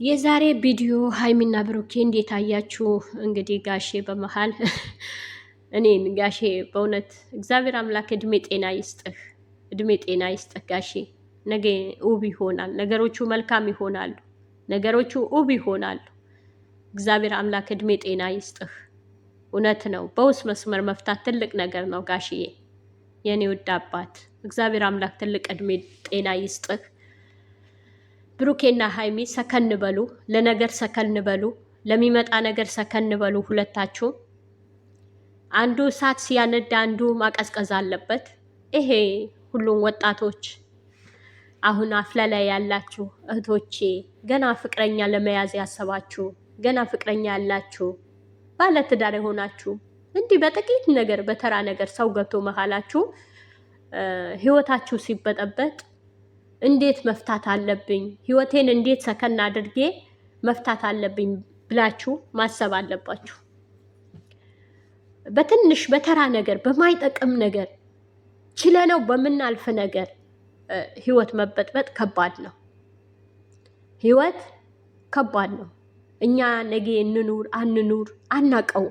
የዛሬ ቪዲዮ ሀይሚና ብሩኬ እንዴት አያችሁ? እንግዲህ ጋሼ በመሃል እኔን ጋሼ በእውነት እግዚአብሔር አምላክ እድሜ ጤና ይስጥህ፣ እድሜ ጤና ይስጥህ ጋሼ። ነገ ውብ ይሆናል፣ ነገሮቹ መልካም ይሆናሉ፣ ነገሮቹ ውብ ይሆናሉ። እግዚአብሔር አምላክ እድሜ ጤና ይስጥህ። እውነት ነው፣ በውስጥ መስመር መፍታት ትልቅ ነገር ነው ጋሽዬ፣ የኔ ውድ አባት። እግዚአብሔር አምላክ ትልቅ እድሜ ጤና ይስጥህ። ብሩኬና ሀይሚ ሰከን በሉ፣ ለነገር ሰከን በሉ፣ ለሚመጣ ነገር ሰከን በሉ። ሁለታችሁ አንዱ እሳት ሲያነዳ አንዱ ማቀዝቀዝ አለበት። ይሄ ሁሉም ወጣቶች አሁን አፍላ ላይ ያላችሁ እህቶቼ፣ ገና ፍቅረኛ ለመያዝ ያሰባችሁ፣ ገና ፍቅረኛ ያላችሁ፣ ባለትዳር የሆናችሁ እንዲህ በጥቂት ነገር በተራ ነገር ሰው ገብቶ መሀላችሁ ህይወታችሁ ሲበጠበጥ እንዴት መፍታት አለብኝ፣ ህይወቴን እንዴት ሰከን አድርጌ መፍታት አለብኝ ብላችሁ ማሰብ አለባችሁ። በትንሽ በተራ ነገር በማይጠቅም ነገር ችለነው በምናልፍ ነገር ህይወት መበጥበጥ ከባድ ነው። ህይወት ከባድ ነው። እኛ ነገ እንኑር አንኑር አናቀው።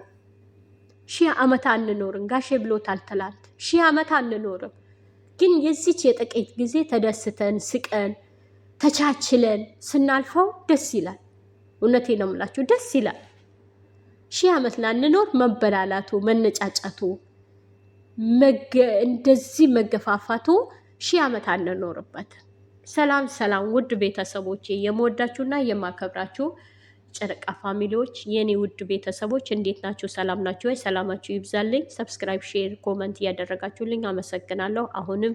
1000 ዓመት አንኖርም። ጋሼ ብሎታል ትላንት። 1000 ዓመት አንኖርም። ግን የዚች የጥቂት ጊዜ ተደስተን ስቀን ተቻችለን ስናልፈው ደስ ይላል። እውነቴ ነው የምላችሁ፣ ደስ ይላል። 1000 ዓመት ላንኖር መበላላቱ፣ መነጫጫቱ፣ እንደዚህ መገፋፋቱ 1000 ዓመት አንኖርበት። ሰላም ሰላም፣ ውድ ቤተሰቦቼ፣ የምወዳችሁና የማከብራችሁ ጨረቃ ፋሚሊዎች፣ የኔ ውድ ቤተሰቦች እንዴት ናችሁ? ሰላም ናችሁ ወይ? ሰላማችሁ ይብዛልኝ። ሰብስክራይብ፣ ሼር፣ ኮመንት እያደረጋችሁልኝ አመሰግናለሁ። አሁንም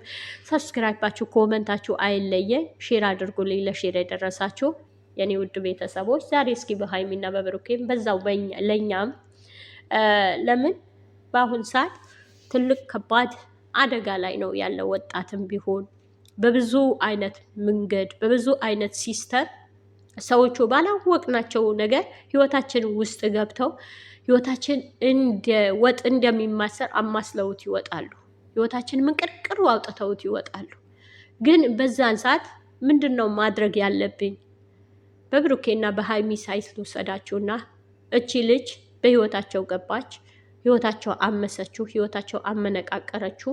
ሰብስክራይባችሁ፣ ኮመንታችሁ አይለየ። ሼር አድርጉልኝ ለሼር የደረሳችሁ የኔ ውድ ቤተሰቦች። ዛሬ እስኪ በሀይሚና በብሩኬም በዛው ለእኛም ለምን በአሁን ሰዓት ትልቅ ከባድ አደጋ ላይ ነው ያለው። ወጣትም ቢሆን በብዙ አይነት መንገድ በብዙ አይነት ሲስተር ሰዎቹ ባላወቅናቸው ነገር ህይወታችን ውስጥ ገብተው ህይወታችን እንደ ወጥ እንደሚማሰር አማስለውት ይወጣሉ። ህይወታችን ምንቅርቅሩ አውጥተውት ይወጣሉ። ግን በዛን ሰዓት ምንድን ነው ማድረግ ያለብኝ? በብሩኬና በሀይሚ ሳይት ልውሰዳችሁና እቺ ልጅ በህይወታቸው ገባች፣ ህይወታቸው አመሰችው፣ ህይወታቸው አመነቃቀረችው።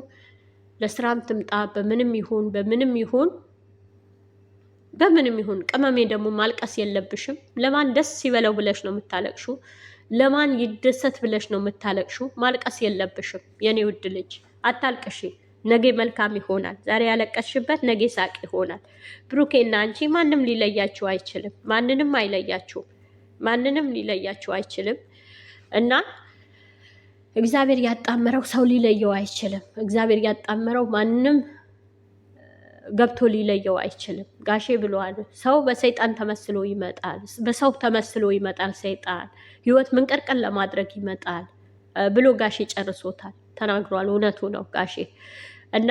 ለስራም ትምጣ በምንም ይሁን በምንም ይሁን ቅመሜ ደግሞ ማልቀስ የለብሽም። ለማን ደስ ይበለው ብለሽ ነው የምታለቅሹ? ለማን ይደሰት ብለሽ ነው የምታለቅሹ? ማልቀስ የለብሽም የኔ ውድ ልጅ፣ አታልቅሺ። ነገ መልካም ይሆናል። ዛሬ ያለቀስሽበት ነገ ሳቅ ይሆናል። ብሩኬና አንቺ ማንም ሊለያችሁ አይችልም። ማንንም አይለያችሁ፣ ማንንም ሊለያችሁ አይችልም። እና እግዚአብሔር ያጣመረው ሰው ሊለየው አይችልም። እግዚአብሔር ያጣመረው ማንም ገብቶ ሊለየው አይችልም። ጋሼ ብለዋል፣ ሰው በሰይጣን ተመስሎ ይመጣል፣ በሰው ተመስሎ ይመጣል ሰይጣን፣ ህይወት ምንቅርቅር ለማድረግ ይመጣል ብሎ ጋሼ ጨርሶታል፣ ተናግሯል። እውነቱ ነው ጋሼ። እና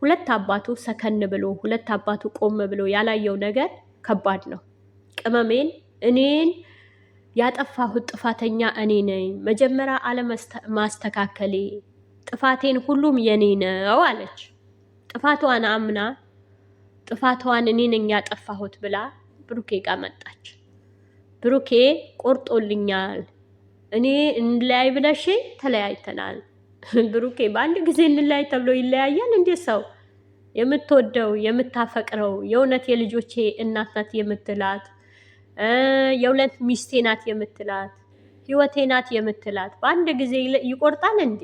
ሁለት አባቱ ሰከን ብሎ ሁለት አባቱ ቆም ብሎ ያላየው ነገር ከባድ ነው። ቅመሜን እኔን ያጠፋሁት ጥፋተኛ እኔ ነኝ፣ መጀመሪያ አለማስተካከሌ ጥፋቴን ሁሉም የኔ ነው አለች። ጥፋቷን አምና ጥፋቷን እኔ ነኝ ያጠፋሁት ብላ ብሩኬ ጋር መጣች። ብሩኬ ቆርጦልኛል፣ እኔ እንለያይ ብለሽ ተለያይተናል። ብሩኬ በአንድ ጊዜ እንለያይ ተብሎ ይለያያል እንዴ? ሰው የምትወደው የምታፈቅረው የእውነት የልጆቼ እናት ናት የምትላት የእውነት ሚስቴ ናት የምትላት ህይወቴ ናት የምትላት በአንድ ጊዜ ይቆርጣል እንዴ?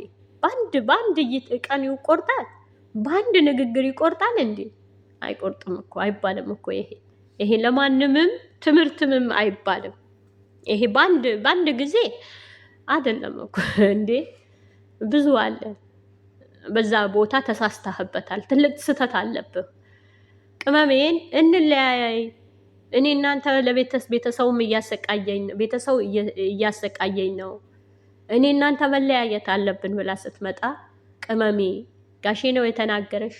በአንድ ቀን ይቆርጣል? በአንድ ንግግር ይቆርጣል እንዴ? አይቆርጥም እኮ አይባልም እኮ ይሄ ለማንምም ትምህርትምም አይባልም። ይሄ በአንድ ጊዜ አይደለም እኮ እንዴ። ብዙ አለ። በዛ ቦታ ተሳስተህበታል። ትልቅ ስህተት አለብህ። ቅመሜን እንለያይ፣ እኔ እናንተ ቤተሰቡም ቤተሰቡ እያሰቃየኝ ነው፣ እኔ እናንተ መለያየት አለብን ብላ ስትመጣ ቅመሜ ጋሼ ነው የተናገረሽ?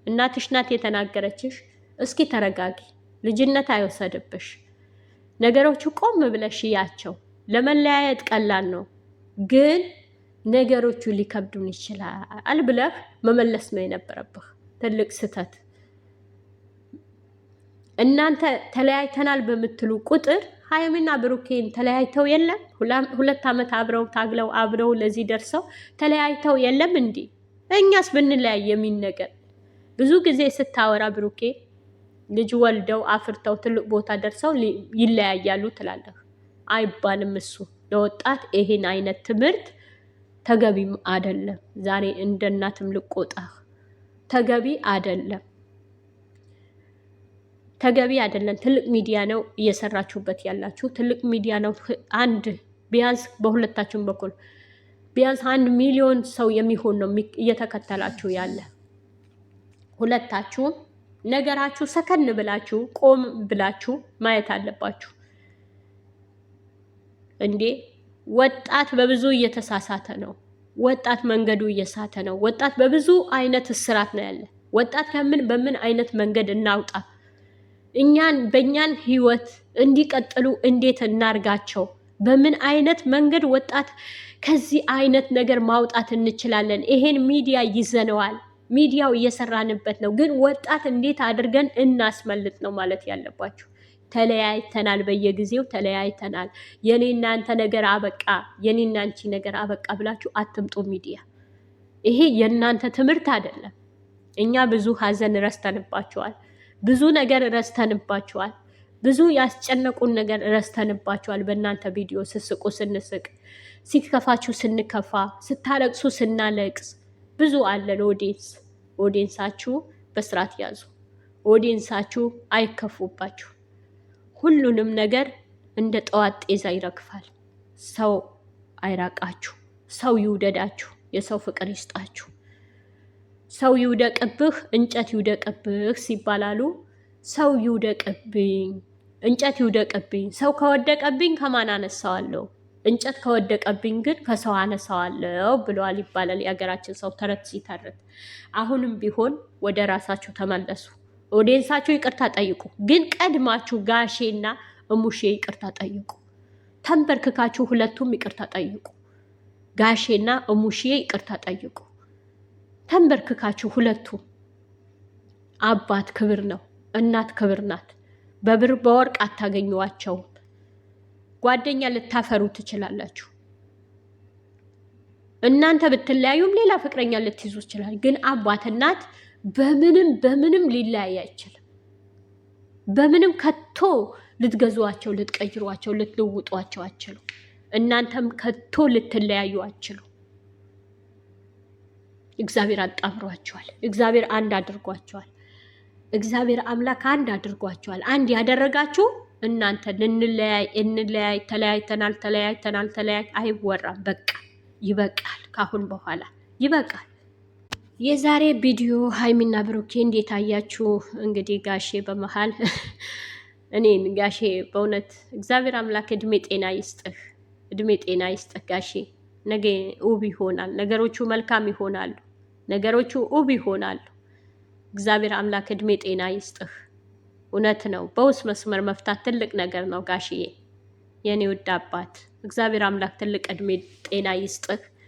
እናትሽ ናት የተናገረችሽ? እስኪ ተረጋጊ። ልጅነት አይወሰድብሽ። ነገሮቹ ቆም ብለሽ ያቸው። ለመለያየት ቀላል ነው፣ ግን ነገሮቹ ሊከብዱን ይችላል ብለህ መመለስ ነው የነበረብህ። ትልቅ ስህተት። እናንተ ተለያይተናል በምትሉ ቁጥር ሀይሚና ብሩኬን ተለያይተው የለም? 2 ዓመት አብረው ታግለው አብረው ለዚህ ደርሰው ተለያይተው የለም እንዴ? እኛስ ብንለያይ የሚል ነገር ብዙ ጊዜ ስታወራ ብሩኬ ልጅ ወልደው አፍርተው ትልቅ ቦታ ደርሰው ይለያያሉ ትላለህ። አይባልም። እሱ ለወጣት ይሄን አይነት ትምህርት ተገቢም አይደለም። ዛሬ እንደ እናትም ልቆጣህ ተገቢ አይደለም። ተገቢ አይደለም። ትልቅ ሚዲያ ነው እየሰራችሁበት ያላችሁ፣ ትልቅ ሚዲያ ነው። አንድ ቢያንስ በሁለታችሁም በኩል ቢያንስ 1 ሚሊዮን ሰው የሚሆን ነው እየተከተላችሁ ያለ። ሁለታችሁም ነገራችሁ ሰከን ብላችሁ ቆም ብላችሁ ማየት አለባችሁ። እንዴ ወጣት በብዙ እየተሳሳተ ነው። ወጣት መንገዱ እየሳተ ነው። ወጣት በብዙ አይነት እስራት ነው ያለ። ወጣት በምን አይነት መንገድ እናውጣ? በእኛን ህይወት እንዲቀጥሉ እንዴት እናርጋቸው? በምን አይነት መንገድ ወጣት ከዚህ አይነት ነገር ማውጣት እንችላለን? ይሄን ሚዲያ ይዘነዋል። ሚዲያው እየሰራንበት ነው። ግን ወጣት እንዴት አድርገን እናስመልጥ ነው ማለት ያለባችሁ። ተለያይተናል፣ በየጊዜው ተለያይተናል፣ የኔ እናንተ ነገር አበቃ፣ የኔ እናንቺ ነገር አበቃ ብላችሁ አትምጡ ሚዲያ። ይሄ የእናንተ ትምህርት አይደለም። እኛ ብዙ ሀዘን ረስተንባችኋል። ብዙ ነገር ረስተንባችኋል። ብዙ ያስጨነቁን ነገር ረስተንባችኋል። በእናንተ ቪዲዮ ስስቁ ስንስቅ፣ ሲከፋችሁ ስንከፋ፣ ስታለቅሱ ስናለቅስ ብዙ አለን። ኦዲየንሳችሁ በስርዓት ያዙ። ኦዲየንሳችሁ አይከፉባችሁ። ሁሉንም ነገር እንደ ጠዋት ጤዛ ይረግፋል። ሰው አይራቃችሁ። ሰው ይውደዳችሁ። የሰው ፍቅር ይስጣችሁ። ሰው ይውደቅብህ እንጨት ይውደቅብህ ሲባላሉ ሰው ይውደቅብኝ እንጨት ይውደቅብኝ፣ ሰው ከወደቀብኝ ከማን አነሳዋለሁ? እንጨት ከወደቀብኝ ግን ከሰው አነሳዋለሁ ብለዋል ይባላል የሀገራችን ሰው ተረት ሲተርት። አሁንም ቢሆን ወደ ራሳችሁ ተመለሱ። ኦዲየንሳችሁ ይቅርታ ጠይቁ። ግን ቀድማችሁ ጋሼና እሙሼ ይቅርታ ጠይቁ። ተንበርክካችሁ ሁለቱም ይቅርታ ጠይቁ። ጋሼና እሙሼ ይቅርታ ጠይቁ። ተንበርክካችሁ ሁለቱም። አባት ክብር ነው፣ እናት ክብር ናት። በብር በወርቅ አታገኙዋቸውም። ጓደኛ ልታፈሩ ትችላላችሁ። እናንተ ብትለያዩም ሌላ ፍቅረኛ ልትይዙ ይችላል። ግን አባት እናት በምንም ሊለያይ አይችልም። በምንም ከቶ ልትገዟቸው፣ ልትቀይሯቸው፣ ልትለውጧቸው አችሉ። እናንተም ከቶ ልትለያዩ አችሉ። እግዚአብሔር አጣምሯቸዋል። እግዚአብሔር አንድ አድርጓቸዋል። እግዚአብሔር አምላክ አንድ አድርጓቸዋል። አንድ ያደረጋችሁ እናንተ እንለያይ፣ ተለያይተናል አይወራም። በቃ ይበቃል። ካሁን በኋላ ይበቃል። የዛሬ ቪዲዮ ሀይሚና ብሩኬ እንዴት አያችሁ? እንግዲህ ጋሼ በመሃል እኔን ጋሼ በእውነት እግዚአብሔር አምላክ እድሜ ጤና ይስጥህ ጋሼ። ነገ ውብ ይሆናል። ነገሮቹ መልካም ይሆናሉ። ነገሮቹ ውብ ይሆናሉ። እግዚአብሔር አምላክ እድሜ ጤና ይስጥህ። እውነት ነው። በውስጥ መስመር መፍታት ትልቅ ነገር ነው ጋሽዬ፣ የኔ ውድ አባት። እግዚአብሔር አምላክ ትልቅ እድሜ ጤና ይስጥህ።